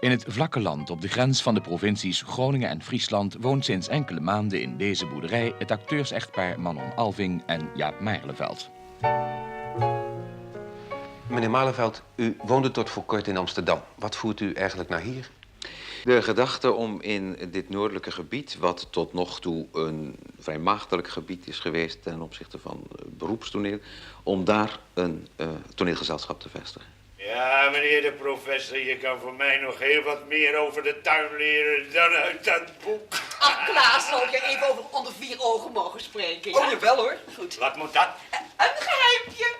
In het vlakke land op de grens van de provincies Groningen en Friesland woont sinds enkele maanden in deze boerderij het acteursechtpaar Manon Alving en Jaap Maarleveld. Meneer Maarleveld, u woonde tot voor kort in Amsterdam. Wat voert u eigenlijk naar hier? De gedachte om in dit noordelijke gebied, wat tot nog toe een vrij maagdelijk gebied is geweest ten opzichte van beroepstoneel, om daar een toneelgezelschap te vestigen. Ja, meneer de professor, je kan voor mij nog heel wat meer over de tuin leren dan uit dat boek. Ach, Klaas, zal ik je even over onder 4 ogen mogen spreken? Ja? Oh, jawel hoor. Goed. Wat moet dat? Een geheimpje.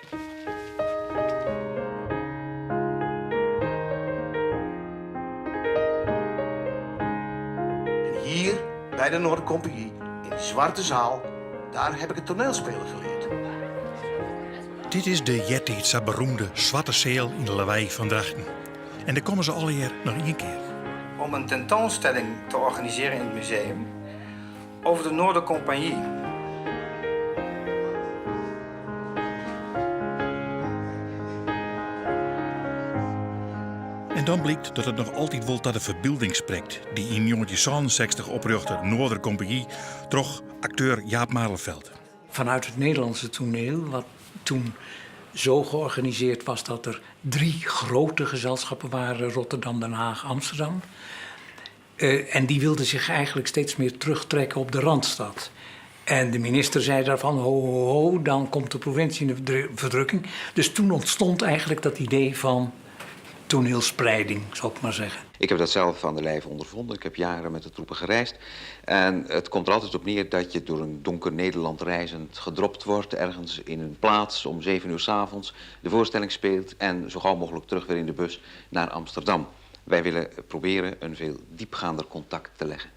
En hier, bij de Noordercompagnie, in die zwarte zaal, daar heb ik het toneelspelen geleerd. Dit is de jettijdse beroemde zwarte zeel in de lawaai van Drachten. En daar komen ze alweer nog 1 keer. Om een tentoonstelling te organiseren in het museum over de Noordercompagnie. En dan blijkt dat het nog altijd wel tot de verbeelding spreekt die in 1967 oprichtte Noordercompagnie troch acteur Jaap Maarleveld. Vanuit het Nederlandse toneel, wat toen zo georganiseerd was dat er 3 grote gezelschappen waren: Rotterdam, Den Haag, Amsterdam. En die wilden zich eigenlijk steeds meer terugtrekken op de Randstad. En de minister zei daarvan, ho, ho, ho, dan komt de provincie in de verdrukking. Dus toen ontstond eigenlijk dat idee van toneelspreiding, zal ik maar zeggen. Ik heb dat zelf aan de lijve ondervonden. Ik heb jaren met de troepen gereisd. En het komt er altijd op neer dat je door een donker Nederland reizend gedropt wordt, ergens in een plaats om 7 uur 's avonds de voorstelling speelt en zo gauw mogelijk terug weer in de bus naar Amsterdam. Wij willen proberen een veel diepgaander contact te leggen.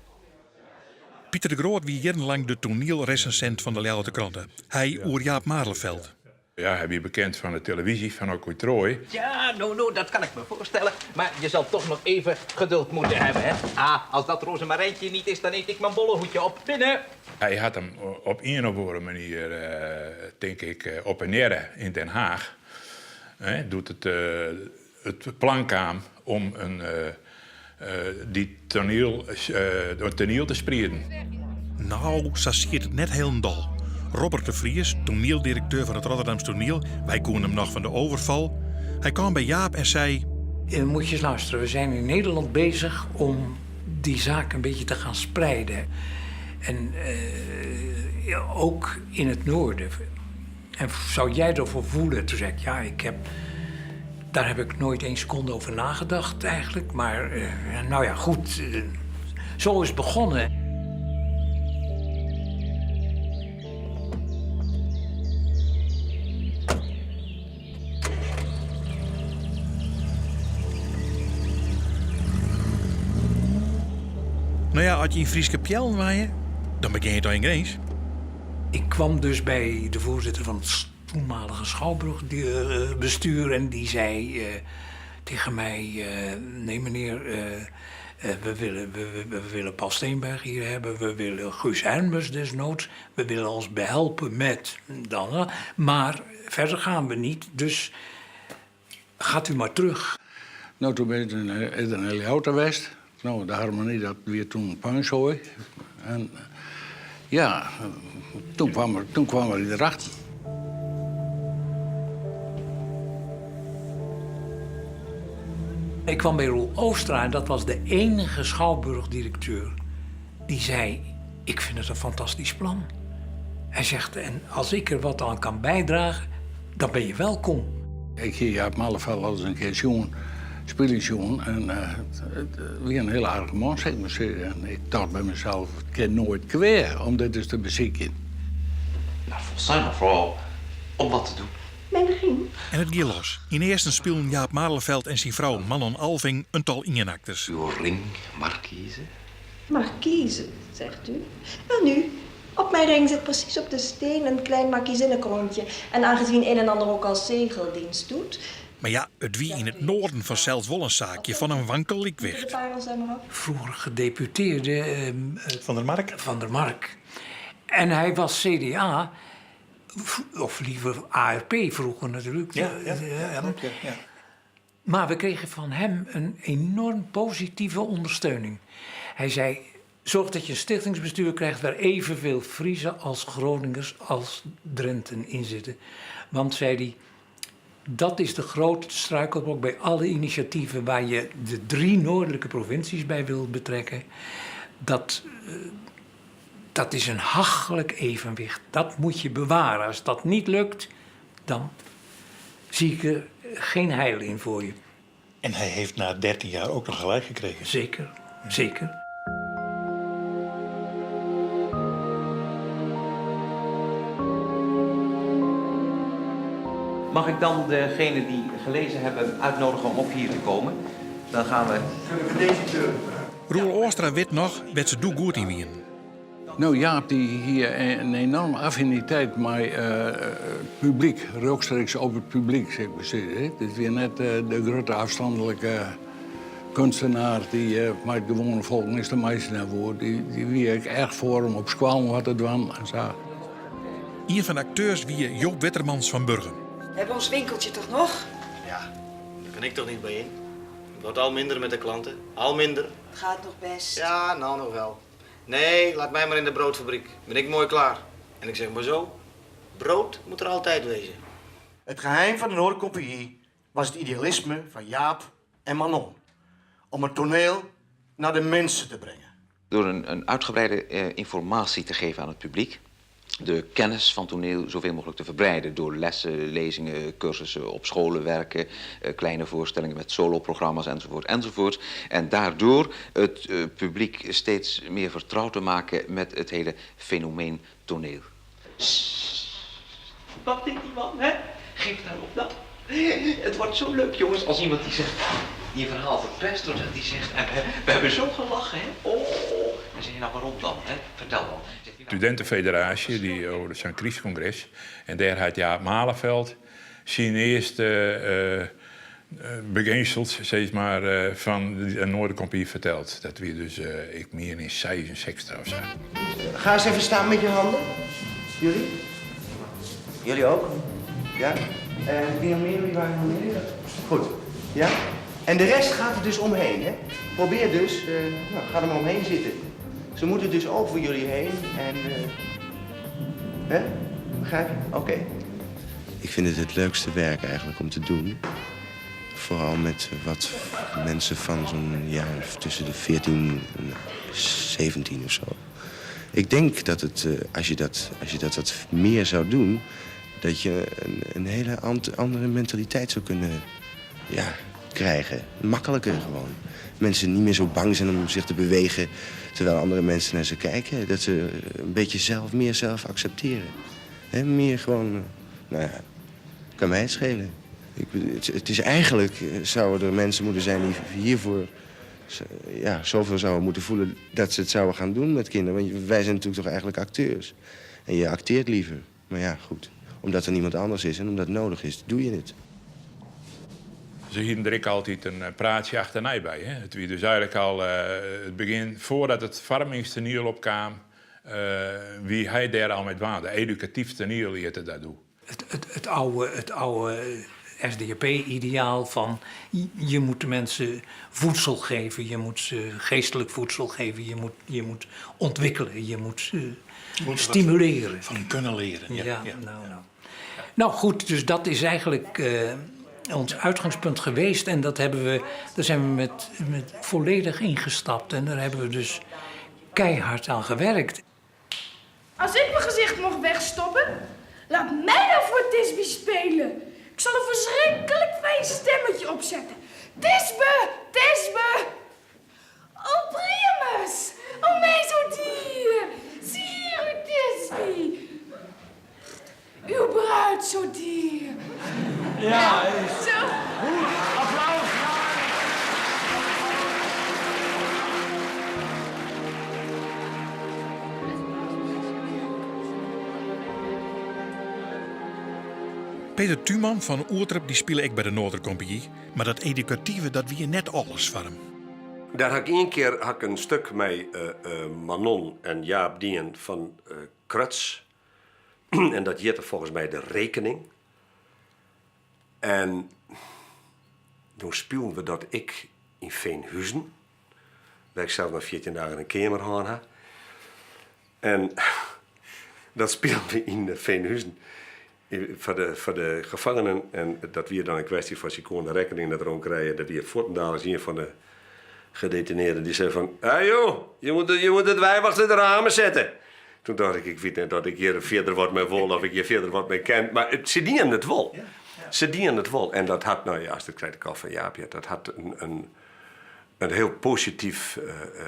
Pieter de Groot wie jarenlang de toneelrecensent van de Leeuwarden Kranten. Hij oer Jaap Maarleveld. Ja, heb je bekend van de televisie van Okkoitrooi? Ja, nou, dat kan ik me voorstellen. Maar je zal toch nog even geduld moeten hebben, hè? Als dat rozemarijntje niet is, dan eet ik mijn bollehoedje op. Binnen! Hij had hem op een of andere manier, denk ik, op en neer in Den Haag. Doet het plan aan om die toneel te spreiden. Nou, zo ziet het net helemaal. Robert de Vries, toneeldirecteur van het Rotterdams Toneel, wij konden hem nog van de overval. Hij kwam bij Jaap en zei: Moet je eens luisteren, we zijn in Nederland bezig om die zaak een beetje te gaan spreiden. En ook in het noorden. En zou jij ervoor voelen? Toen zei ik, ja, daar heb ik nooit 1 seconde over nagedacht eigenlijk. Maar nou ja, goed, zo is het begonnen. Nou ja, als je in Frieske Pjel waaien, dan begin je toch eens. Ik kwam dus bij de voorzitter van het toenmalige Schouwburgbestuur en die zei tegen mij: nee meneer, we willen Paul Steenberg hier hebben, we willen Guus Hermes desnoods, we willen ons behelpen met dan, maar verder gaan we niet, dus gaat u maar terug. Nou, toen ben ik in een hele auto geweest. Nou, de harmonie, dat weer toen puinzooi. En ja, toen kwam er erachter. Ik kwam bij Roel Oostra en dat was de enige schouwburgdirecteur die zei: ik vind het een fantastisch plan. Hij zegt, en als ik er wat aan kan bijdragen, dan ben je welkom. Ik ging Jaap Maarleveld al eens een keer jongen, spelingsjongen. En weer een hele aardige man, zeg ik maar zeggen. En ik dacht bij mezelf, het kan nooit kwijt om dit dus te bezieken. Nou, volgens mij vooral om wat te doen. En het ging los. In eerste speelden Jaap Maarleveld en zijn vrouw Manon Alving een tal ingenakters. Uw ring, marquise. Marquise, zegt u? Wel nu, op mijn ring zit precies op de steen een klein markiezinnenkroontje. En aangezien een en ander ook als zegeldienst doet... Maar ja, het wie in het noorden van zelfs wel een zaakje van een wankel likwicht. Vroeger gedeputeerde Van der Mark. Van der Mark. En hij was CDA, of liever ARP vroeger natuurlijk. Ja. Maar we kregen van hem een enorm positieve ondersteuning. Hij zei, zorg dat je een stichtingsbestuur krijgt waar evenveel Friezen als Groningers als Drenten in zitten. Want, zei hij, dat is de grote struikelblok bij alle initiatieven waar je de 3 noordelijke provincies bij wil betrekken. Dat is een hachelijk evenwicht. Dat moet je bewaren. Als dat niet lukt, dan zie ik er geen heil in voor je. En hij heeft na 13 jaar ook nog gelijk gekregen. Zeker, zeker. Mag ik dan degene die gelezen hebben uitnodigen om op hier te komen? Dan gaan we... Kunnen we deze deur? Roel Oostra weet nog wat ze doe goed in Wien. Nou, Jaap die hier een enorme affiniteit met het publiek, rechtstreeks op het publiek, zeg maar. Het is weer net de grote afstandelijke kunstenaar die met gewone volk is de meester wordt. Die wie ik erg voor hem op squalm wat het doen en zo. Een van de acteurs wie Joop Wettermans van Burgen. Hebben we ons winkeltje toch nog? Ja, daar kan ik toch niet bij in. Het wordt al minder met de klanten. Al minder. Het gaat nog best. Ja, nou nog wel. Nee, laat mij maar in de broodfabriek. Ben ik mooi klaar. En ik zeg maar zo, brood moet er altijd wezen. Het geheim van de Noordercompagnie was het idealisme van Jaap en Manon. Om het toneel naar de mensen te brengen. Door een uitgebreide informatie te geven aan het publiek. De kennis van toneel zoveel mogelijk te verbreiden door lessen, lezingen, cursussen op scholen werken, kleine voorstellingen met soloprogramma's enzovoort enzovoort. En daardoor het publiek steeds meer vertrouwd te maken met het hele fenomeen toneel. Wat denkt die man, hè? Geef daarop dan. Het wordt zo leuk, jongens, als iemand die zegt... die een verhaal verpest wordt en die zegt... en we hebben zo gelachen, hè? Oh. Dan zeg je, nou waarom dan, hè? Vertel dan. De studentenfederatie, die over het congres. En daar had Jaap Malenveld zijn eerste beginsels, zeg maar, van de Noordercompagnie verteld. Dat weer dus, ik meer in 66 of zo. Ga eens even staan met je handen. Jullie? Jullie ook? Ja? En wie nog meer? Wie waren nog meer? Goed. Ja? En de rest gaat er dus omheen, hè? Probeer dus, ga er maar omheen zitten. Ze moeten dus over jullie heen en... hè? Begrijp je? Oké. Ik vind het leukste werk eigenlijk om te doen. Vooral met wat mensen van zo'n jaar tussen de 14 en 17 of zo. Ik denk dat het, als je dat wat meer zou doen... dat je een hele andere mentaliteit zou kunnen krijgen. Makkelijker gewoon. Mensen niet meer zo bang zijn om zich te bewegen... terwijl andere mensen naar ze kijken. Dat ze een beetje meer zelf accepteren. He, meer gewoon, kan mij het schelen. Het is eigenlijk, zouden er mensen moeten zijn die hiervoor... zoveel zouden moeten voelen dat ze het zouden gaan doen met kinderen. Want wij zijn natuurlijk toch eigenlijk acteurs. En je acteert liever. Maar ja, goed. Omdat er niemand anders is en omdat het nodig is, doe je het. Ze hielden er altijd een praatje achterna bij. Hè? Het was dus eigenlijk al het begin, voordat het vormingstoneel opkwam... wie hij daar al met waande. Educatief toneel heette dat doen. Het oude SDAP-ideaal van... je moet de mensen voedsel geven, je moet ze geestelijk voedsel geven... je moet ontwikkelen, je moet stimuleren. Van kunnen leren. Ja. Nou goed, dus dat is eigenlijk... ons uitgangspunt geweest en daar zijn we met volledig ingestapt. En daar hebben we dus keihard aan gewerkt. Als ik mijn gezicht mocht wegstoppen, laat mij dan voor Tisby spelen. Ik zal een verschrikkelijk fijn stemmetje opzetten. Tisbe, Tisbe. Oh, Primus. Oh, mij zo dier. Zie hier uw Tisby. Uw bruid zo dier. Ja, zo. Applaus. Peter Tuman van Oertrep die speelde ik bij de Noordercompagnie. Maar dat educatieve, dat wie net alles van hem. Daar had ik één keer een stuk met Manon en Jaap Dien van Kruts. En dat heette volgens mij De Rekening. En toen speelden we dat ik in Veenhuizen, waar ik zelf nog 14 dagen een kamer had. En dat speelden we in Veenhuizen voor de gevangenen. En dat weer dan een kwestie van ze kon de rekening dat erom krijgen. Dat die Fortendalers, een van de gedetineerden, die zei van... Ah joh, je moet het wij achter de ramen zetten. Toen dacht ik weet niet dat ik hier verder wat mee wil of ik hier verder wat mee ken. Maar ze dienen het wel. Ja, ja. Ze dienen het wel. En dat had, nou ja, dat krijg ik al van Jaapje, dat had een heel positief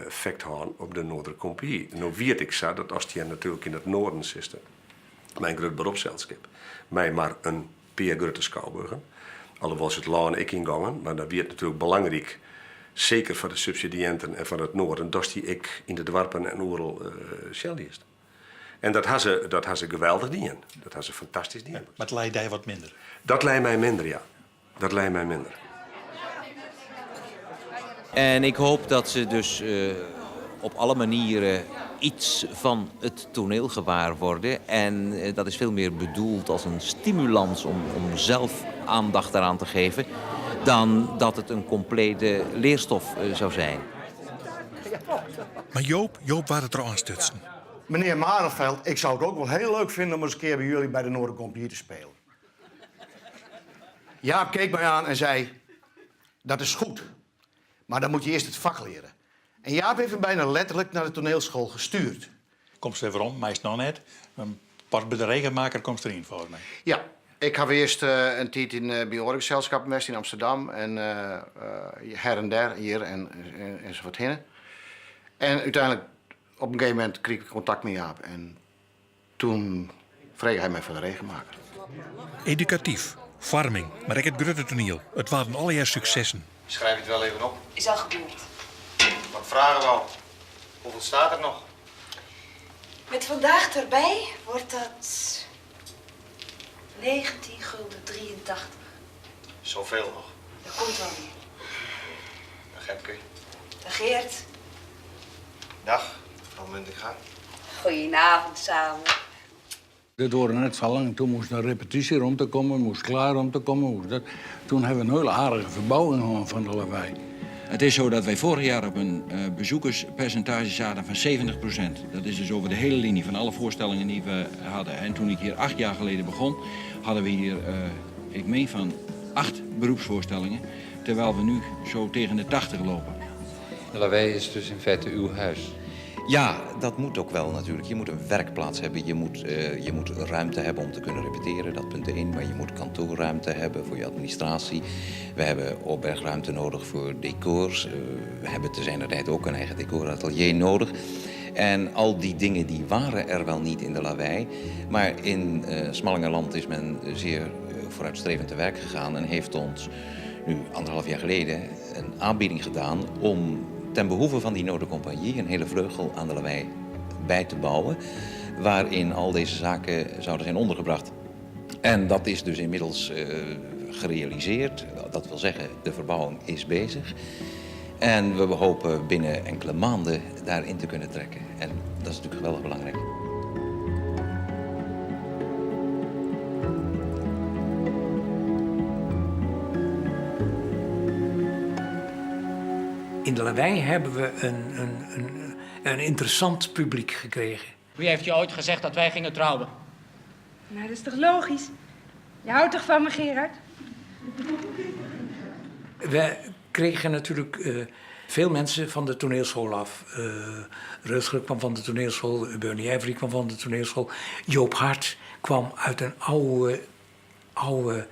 effect gehad op de Noordercompagnie. Nou weet ik zo dat als die natuurlijk in het noorden zitten, mijn groot beroepszelschap, mij maar een Peer Grutte Schouwburgen. Alhoewel ze het laan ik ingangen, maar dat werd natuurlijk belangrijk, zeker voor de subsidiënten en van het noorden, dat die ik in de dwarpen en oerel zelfdienst. En dat had ze geweldig dienen. Dat had ze fantastisch dienen. Maar het leidt jij wat minder? Dat leidt mij minder, ja. Dat leidt mij minder. En ik hoop dat ze dus op alle manieren iets van het toneel gewaar worden. En dat is veel meer bedoeld als een stimulans om zelf aandacht eraan te geven, dan dat het een complete leerstof zou zijn. Maar Joop wou het er aanstutsen. Meneer Marenveld, ik zou het ook wel heel leuk vinden om eens een keer bij jullie bij de Noordercompagnie te spelen. Jaap keek mij aan en zei, dat is goed, maar dan moet je eerst het vak leren. En Jaap heeft hem bijna letterlijk naar de toneelschool gestuurd. Komt ze even om, maar is nog net. Pas bij de regenmaker komt erin volgens mij. Ja, ik heb eerst een tijd in bij Orgelgezelschap geweest in Amsterdam. En her en der, hier enzovoort heen. En uiteindelijk, op een gegeven moment, kreeg ik contact met Jaap. En toen vreeg hij mij voor de regenmaker. Educatief, farming, maar ook het grote toneel. Het waren allejaar successen. Schrijf het wel even op. Is al gebeurd. Wat vragen we al? Hoeveel staat er nog? Met vandaag erbij wordt dat 19,83 gulden. Zoveel nog. Dat komt wel weer. Dag Gemke. Dag Geert. Dag. Hoe moet ik gaan? Goedenavond samen. Dit wordt net zo lang. Toen moest een repetitie om te komen, moest klaar om te komen. Toen hebben we een hele aardige verbouwing gehad van de lawaai. Het is zo dat wij vorig jaar op een bezoekerspercentage zaten van 70%. Dat is dus over de hele linie van alle voorstellingen die we hadden. En toen ik hier 8 jaar geleden begon, hadden we hier, ik meen van 8 beroepsvoorstellingen. Terwijl we nu zo tegen de 80 lopen. De lawaai is dus in feite uw huis? Ja, dat moet ook wel natuurlijk. Je moet een werkplaats hebben, je moet ruimte hebben om te kunnen repeteren, dat punt 1. Maar je moet kantoorruimte hebben voor je administratie. We hebben opbergruimte nodig voor decors. We hebben te zijner tijd ook een eigen decoratelier nodig. En al die dingen die waren er wel niet in de lawaai. Maar in Smallingerland is men zeer vooruitstrevend te werk gegaan en heeft ons nu 1,5 jaar geleden een aanbieding gedaan om ten behoeve van die Noordercompagnie een hele vleugel aan de lawaai bij te bouwen, waarin al deze zaken zouden zijn ondergebracht. En dat is dus inmiddels gerealiseerd. Dat wil zeggen, de verbouwing is bezig. En we hopen binnen enkele maanden daarin te kunnen trekken. En dat is natuurlijk geweldig belangrijk. In de lawaai hebben we een interessant publiek gekregen. Wie heeft je ooit gezegd dat wij gingen trouwen? Nou, dat is toch logisch? Je houdt toch van me, Gerard? We kregen natuurlijk veel mensen van de toneelschool af. Rutger kwam van de toneelschool, Bernie Avery kwam van de toneelschool. Joop Hart kwam uit een oude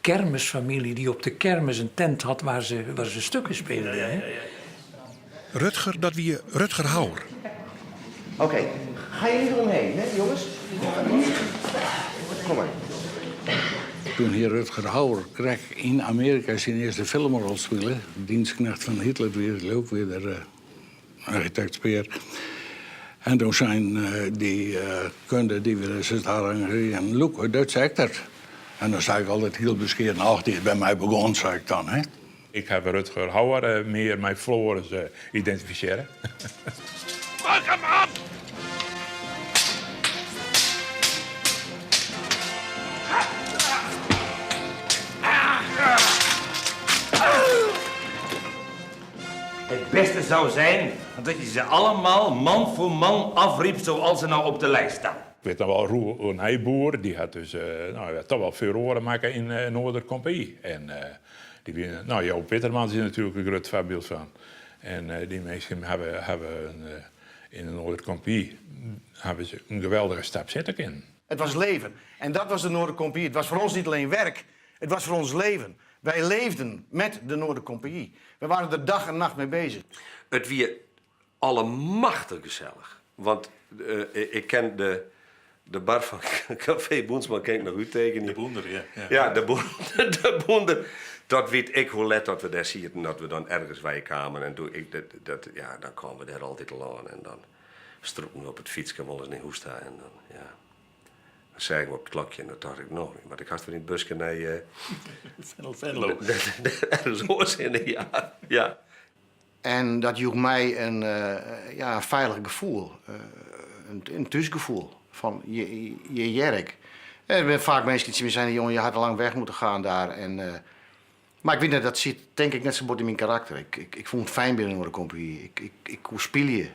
kermisfamilie die op de kermis een tent had waar ze stukken speelden. Hè? Rutger, dat wie Rutger Hauer. Oké, ga je er omheen, hè, jongens? Kom maar. Toen hier Rutger Hauer kreeg in Amerika zijn eerste filmrol spelen, Dienstknecht van Hitler, weer ook weer de architect Speer. En toen zijn die kunde die we dus daar en look, een Duitse actor. En dan zei ik altijd heel bescheiden, ach, die is bij mij begonnen, zei ik dan. Hè? Ik heb Rutger Hauer meer met Floris identificeren. Pak hem aan! beste zou zijn dat je ze allemaal man voor man afriep zoals ze nou op de lijst staan. Ik weet nog wel, Roel Nijboer, die had dus toch wel furoren maken in Noordercompagnie. En Joop Wittermans is natuurlijk een groot voorbeeld van. En die mensen hebben in de Noordercompagnie een geweldige stap zetten kunnen. Het was leven. En dat was de Noordercompagnie. Het was voor ons niet alleen werk, het was voor ons leven. Wij leefden met de Noordercompagnie. We waren er dag en nacht mee bezig. Het weer allemachtig gezellig. Want ik ken de bar van Café Boensman, ken ik nog goed tegen. De Boender, ja. Ja, de Boender. Dat weet ik hoe let dat we daar zien, dat we dan ergens bij kwamen. En dan kwamen we daar altijd al aan. En dan stroepen we op het fietsje wel eens niet hoe staan. En dan, ja... Dan zei ik op het klokje en dan dacht ik, nou, maar ik ga weer in het busje naar... Venlo. Ja. En dat joeg mij een veilig gevoel. Een thuisgevoel van je jerk. Er zijn vaak mensen die zijn, jongen, je had al lang weg moeten gaan daar. Maar ik weet dat dat zit, denk ik, net zo goed in mijn karakter. Ik vond het fijn binnen de compagnie. Ik kon spelen.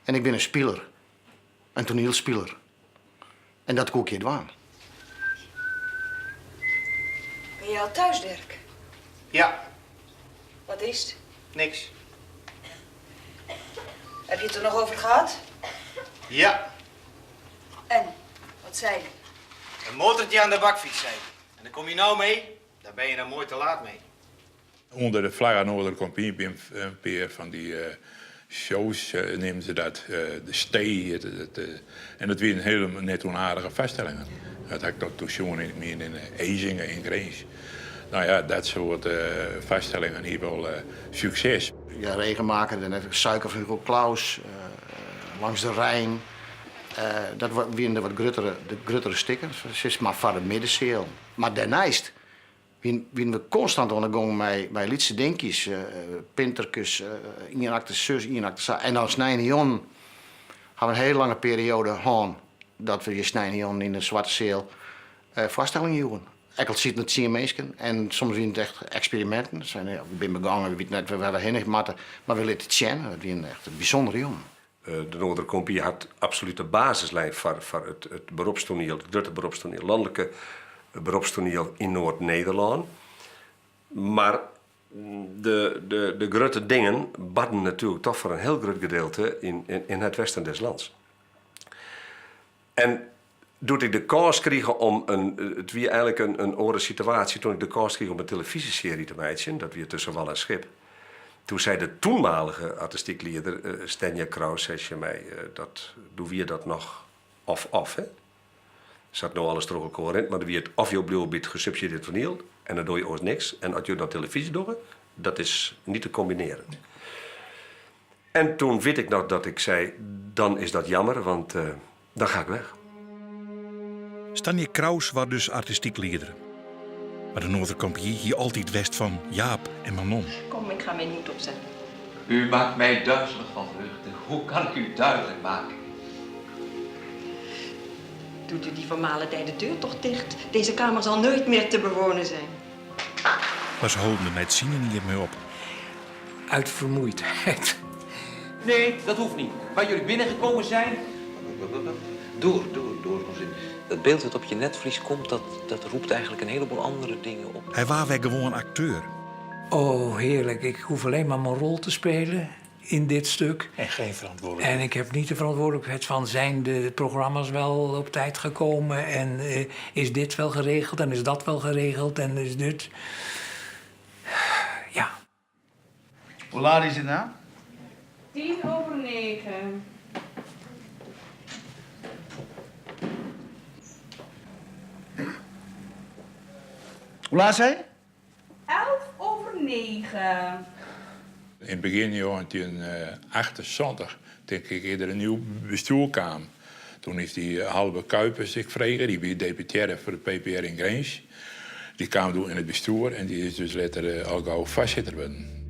En ik ben een speler. Een toneelspeler. En dat kook je dwaan. Ben je al thuis, Dirk? Ja, Wat is het? niks. Heb je het er nog over gehad? Ja, En? Wat zei je? een motortje aan de bakfiets, zei hij. En dan kom je nou mee, daar ben je dan mooi te laat mee. Onder de Vlag Noordercompagnie ben een paar van die shows, nemen ze dat, de stay. En dat weer een hele net onaardige vaststellingen. Dat had ik tot toen jongen in Ezingen, in Greens. Nou ja, dat soort vaststellingen hier wel succes. Ja, regenmaker, dan heb ik Suiker van Hugo Claus, Langs de Rijn. Dat waren de wat gruttere stickers. Het is maar van het middenzeel. Maar daarnaast zijn we constant aan de gang bij liedse dinkies, pintertjes, een acte zus, een acte zo. En als Nijnjon hebben we een hele lange periode gehad dat we je Nijnjon in de zwarte zeel vaststellingen joegen. Ik ziet het zien mensen en soms zijn het echt experimenten. Dat zijn, ik ben begangen, we weten net waar we heen maar we willen het zien. Dat is echt een bijzondere jongen. De Noordercompagnie had absoluut de basislijn voor het beroepstoneel, het grote beroepstoneel, landelijke beroepstoneel in Noord-Nederland. Maar de grote dingen badden natuurlijk toch voor een heel groot gedeelte in het westen des lands. En toen ik de kans kreeg om het was eigenlijk een andere situatie, toen ik de kans kreeg om een televisieserie te maken, dat weer tussen wal en schip. Toen zei de toenmalige artistiek leider Stenja Kraus, zei ze mij, doe je dat nog of, hè? Zat nou alles terug elkaar in, maar dan wie het of je opnieuw biedt gesubsidieerd toneel en dan doe je ooit niks. En als je dan televisie doet, dat is niet te combineren. En toen weet ik nog dat ik zei, dan is dat jammer, want dan ga ik weg. Stenja Kraus was dus artistiek leider. Maar de Noordercompagnie hier altijd west van Jaap en Manon. Kom, ik ga mijn hoed opzetten. U maakt mij duizelig van vreugde. Hoe kan ik u duidelijk maken? Doet u die vermalen de deur toch dicht? Deze kamer zal nooit meer te bewonen zijn. Maar ze holden met zien niet meer op. Uit vermoeidheid. Nee, dat hoeft niet. Waar jullie binnengekomen zijn... Door. Het beeld dat op je netvlies komt, dat roept eigenlijk een heleboel andere dingen op. Hij was weer gewoon acteur. Oh, heerlijk. Ik hoef alleen maar mijn rol te spelen in dit stuk. En geen verantwoordelijkheid. En ik heb niet de verantwoordelijkheid van, zijn de programma's wel op tijd gekomen? En is dit wel geregeld? En is dat wel geregeld? En is dit... Ja. Hoe laat is het nou? 9:10. Hoe laat zei je? 9:11. In het begin, in 1978, denk ik eerder een nieuw bestuur kwam. Toen is die Halbe Kuipers, ik vregen, die was deputaire voor de PPR in Greens. Die kwam toen in het bestuur en die is dus later al gauw voorzitter geworden.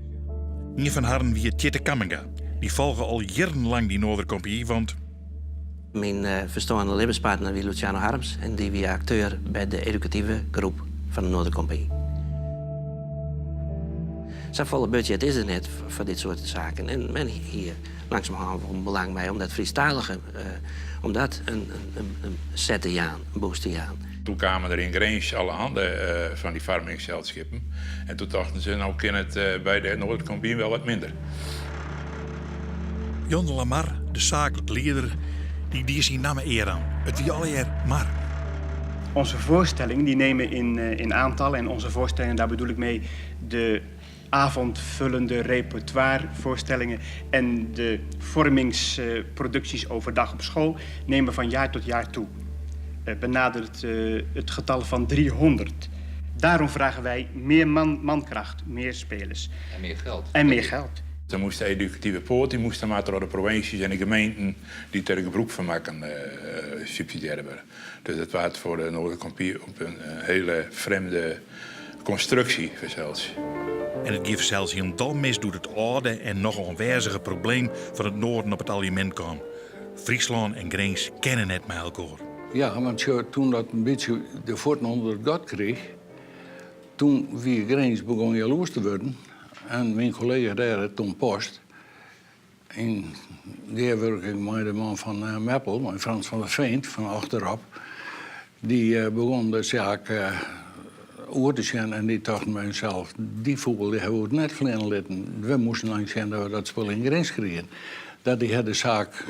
Een van haren wie Tjette Kamminga. Die volgen al jarenlang die Noordercompagnie, want... Mijn verstaande levenspartner was Luciano Harms en die was acteur bij de educatieve groep van de Noordercompagnie. Zo'n volle budget is er net voor dit soort zaken. En men hier langzamerhand een belang bij om dat Friestalige, om dat een set te gaan, een boost te gaan. Toen kwamen er in Grange alle handen van die farmingszeldschippen. En toen dachten ze, nou kan het bij de Noordcompagnie wel wat minder. Jon de Lamar, de zakelijk leider, die is hier namen eer aan. Het wie alleer maar. Onze voorstellingen die nemen in aantallen. En onze voorstellingen, daar bedoel ik mee de avondvullende repertoirevoorstellingen en de vormingsproducties overdag op school nemen van jaar tot jaar toe. Benadert het getal van 300. Daarom vragen wij meer mankracht, meer spelers. En meer geld. En meer geld. Er moest de educatieve poort, die moesten maar door de provincies en de gemeenten die ter gebruik van maken subsidiëren worden. Dus dat was voor de Noordercompagnie op een hele vreemde constructie zelfs. En het geeft zelfs heel dal mis doet het oude en nog onwijzige probleem van het noorden op het aliment kwam. Friesland en Grange kennen het met elkaar. Ja, want toen dat een beetje de voeten onder het gat kreeg, toen wie Grange begon jaloers te worden. En mijn collega daar, Tom Post, en die werk ik met de man van Meppel, mijn Frans van der Veent, van achterop, die begon de zaak oor te zien en die dachten bij zichzelf, die voetbal die hebben we net verleden litten. We moesten langs zien dat we dat spel in Grange kregen. Dat die de zaak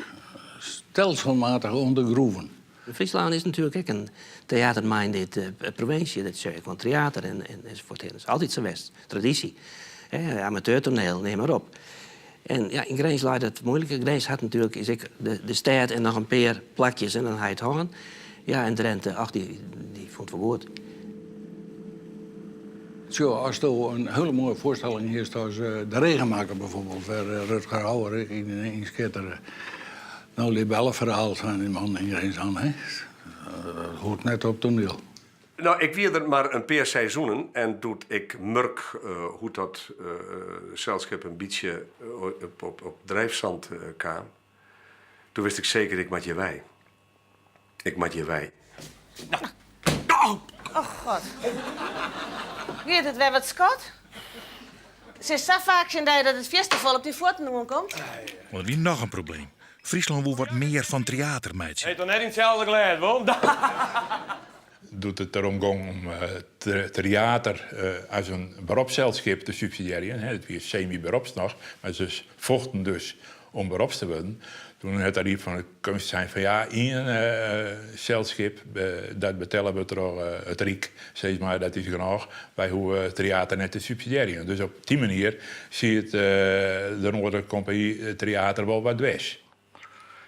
stelselmatig ondergroeven. Friesland is natuurlijk ook een theaterminded provincie. Dat is gewoon theater enzovoort. Dat is altijd zo geweest, traditie. Amateurtoneel, neem maar op. En ja, in Grange lijkt het moeilijk. Grange had natuurlijk de stad en nog een paar plakjes en dan hij het hangen. Ja, en Drenthe, ach, die vond het wel goed. Zo, als er een hele mooie voorstelling is, zoals de Regenmaker bijvoorbeeld, waar Rutger Hauer in een schitter nou libellenverhaal van die man in Grange aan, hè? Dat hoort net op toneel. Nou, ik wie er maar een paar seizoenen en doet ik merk hoe dat zeilschip een beetje op drijfzand kwam. Toen wist ik zeker, ik moet je wij. Ik moet je wij. Oh, god. Weet het weer wat, Scott? Ze is zo vaak zijn dat het festival op die voeten komt. Maar wie nog een probleem. Friesland wil wat meer van theater, meidje. Hey, toch net in hetzelfde geleid, waarom? Doet het erom om theater als een beroepszeilschip te subsidiëren. Het is semi-beroeps nog, maar ze vochten dus om beroeps te worden. Toen het tarief van de kunst zijn van ja, één zeilschip, dat betellen we door het Riek, zeg maar, dat is genoeg. Wij hoeven theater net te subsidiëren. Dus op die manier zie je het de Noordercompagnie theater wel wat weg.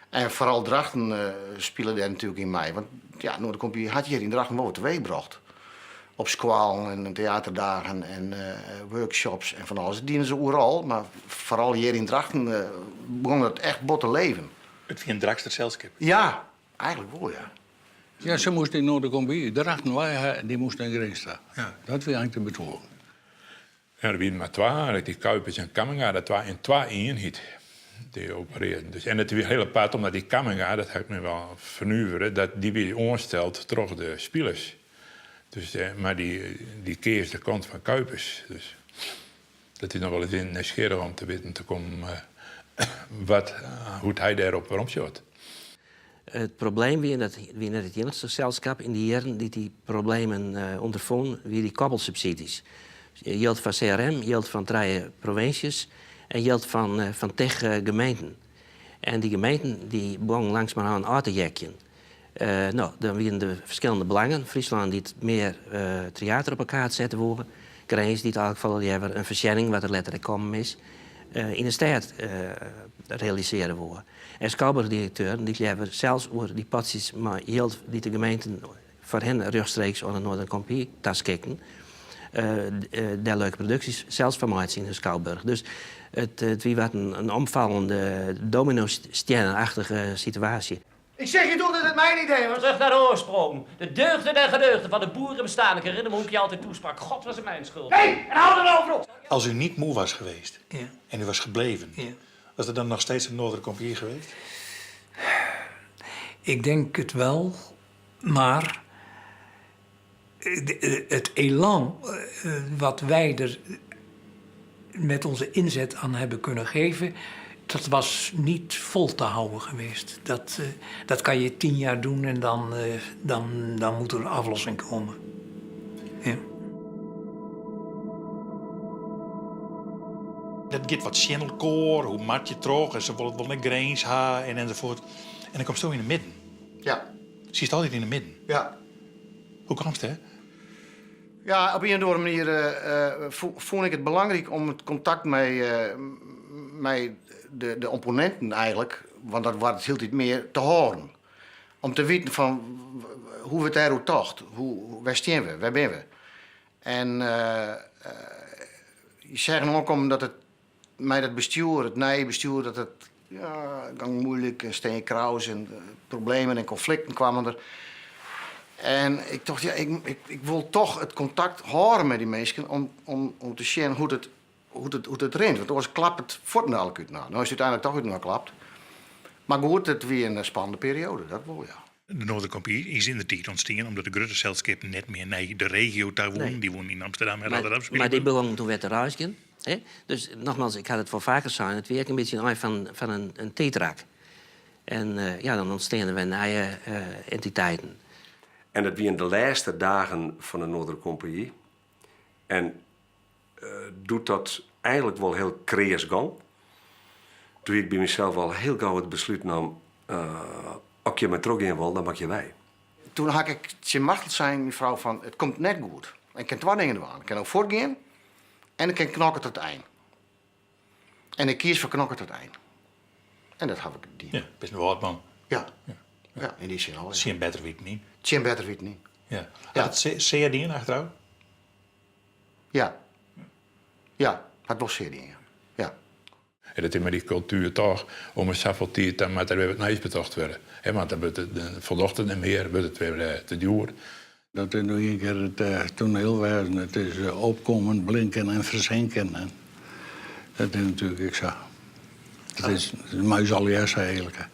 En vooral Drachten spelen daar natuurlijk in mij. Want ja, Noordercompagnie had hier in Drachten wel wat gebracht. Op squalen en theaterdagen en workshops en van alles. Dat dienen ze overal, maar vooral hier in Drachten begon het echt bot te leven. Het wie een Drachtster zeilschip? Ja, eigenlijk wel, ja. Ja, ze moesten in Noordercompagnie. Drachten wij, die moesten in Grange staan. Ja. Dat was eigenlijk de bedoeling. Ja, er waren maar twee, die Kuipers en Kamminga, dat waren in twee eenheid. Die opereerden. Dus, en het is heel apart, omdat die Kamminga, dat heb ik me wel vernuiveren, dat die weer onstelt door de spelers. Dus, maar die keert de kant van Kuipers. Dus dat is nog wel eens in nieuwsgierig om te weten te komen hoe hij daarop rondshot. Het probleem wie net het enigste gezelschap in die jaren die problemen ondervonden, wie die koppelsubsidies. Geldt van CRM, geldt van 3 provincies en geldt van 10 gemeenten. En die gemeenten die begonnen langzamerhand aan te jekken. Nou, dan waren de verschillende belangen. Friesland die het meer theater op elkaar zetten worden. Grange die het eigenlijk die hebben een verschenning, wat er letterlijk komen is. In de stad realiseren worden. En Schouwburg-directeur die hebben zelfs over die patsies, maar hield die de gemeenten voor hen rechtstreeks aan de Noordercompagnie tas kijken. Daar leuke producties zelfs van mij zien in Schouwburg. Dus het wie wat een omvallende domino-stjernenachtige situatie. Ik zeg je toch dat het mijn idee was? Terug naar de oorsprong. De deugden en gedeugden van de boeren bestaan. Ik herinner me hoe ik je altijd toesprak. God, was het mijn schuld. Hé, en hou er over op! Als u niet moe was geweest Ja. en u was gebleven, Ja. was er dan nog steeds een Noordercompagnie geweest? Ik denk het wel, maar het elan wat wij er met onze inzet aan hebben kunnen geven, dat was niet vol te houden geweest. Dat kan je 10 jaar doen en dan moet er een aflossing komen. Ja. Dat gaat wat channelcore, hoe mat je terug en ze willen wel een grains hebben enzovoort. En dan komt je in het midden. Ja. Zie je het altijd in het midden? Ja. Hoe komt het, hè? Ja, op een of andere manier vond ik het belangrijk om het contact met de opponenten eigenlijk, want dat was het heel iets meer, te horen. Om te weten van hoe we het daar tocht, waar staan we, waar ben we. En je zegt ook omdat het met het bestuur, het nieuwe bestuur, dat het gang moeilijk en steen kraus en problemen en conflicten kwamen er. En ik dacht, ja, ik wil toch het contact houden met die mensen om te zien hoe het rent. Want anders klapt het voortdurend uit. Nou is het uiteindelijk toch weer nog klapt. Maar goed, het weer een spannende periode, dat wel, ja. De Noorderkompie is in de tijd ontstaan omdat de grote zelfschap net meer naar de regio daar wonen. Nee. Die wonen in Amsterdam en Rotterdam. Maar die begonnen toen weer te ruisken. Dus nogmaals, ik had het wel vaker gezegd, het werkt een beetje uit van een tetrak. En dan ontstaan we nieuwe entiteiten. En dat waren de laatste dagen van de Noorderkompie. En doet dat eigenlijk wel heel creërs gang. Toen ik bij mezelf al heel gauw het besluit nam, als je me terug in wil, dan mag je wij. Toen had ik zijn machtig zijn, mevrouw, van het komt net goed. Ik kan 2 dingen doen. Ik kan ook voortgaan en ik kan knokken tot het eind. En ik kies voor knokken tot het eind. En dat heb ik die. Ja, best een woord, man. Ja, in die zin al. Zien beter weet niet. Zien beter weet niet. Ja. Had het CRD in achterhoud? Ja. Ja, het was CRD, ja. En dat is met die cultuur toch, om een safotier, dan moet er weer wat nieuws betocht worden. Want dan wordt het vanochtend en meer wordt het weer te duur. Dat is nog een keer het toneelwezen. Het is opkomen, blinken en verzinken. En dat is natuurlijk, ik zeg. Het is muis al eerst eigenlijk.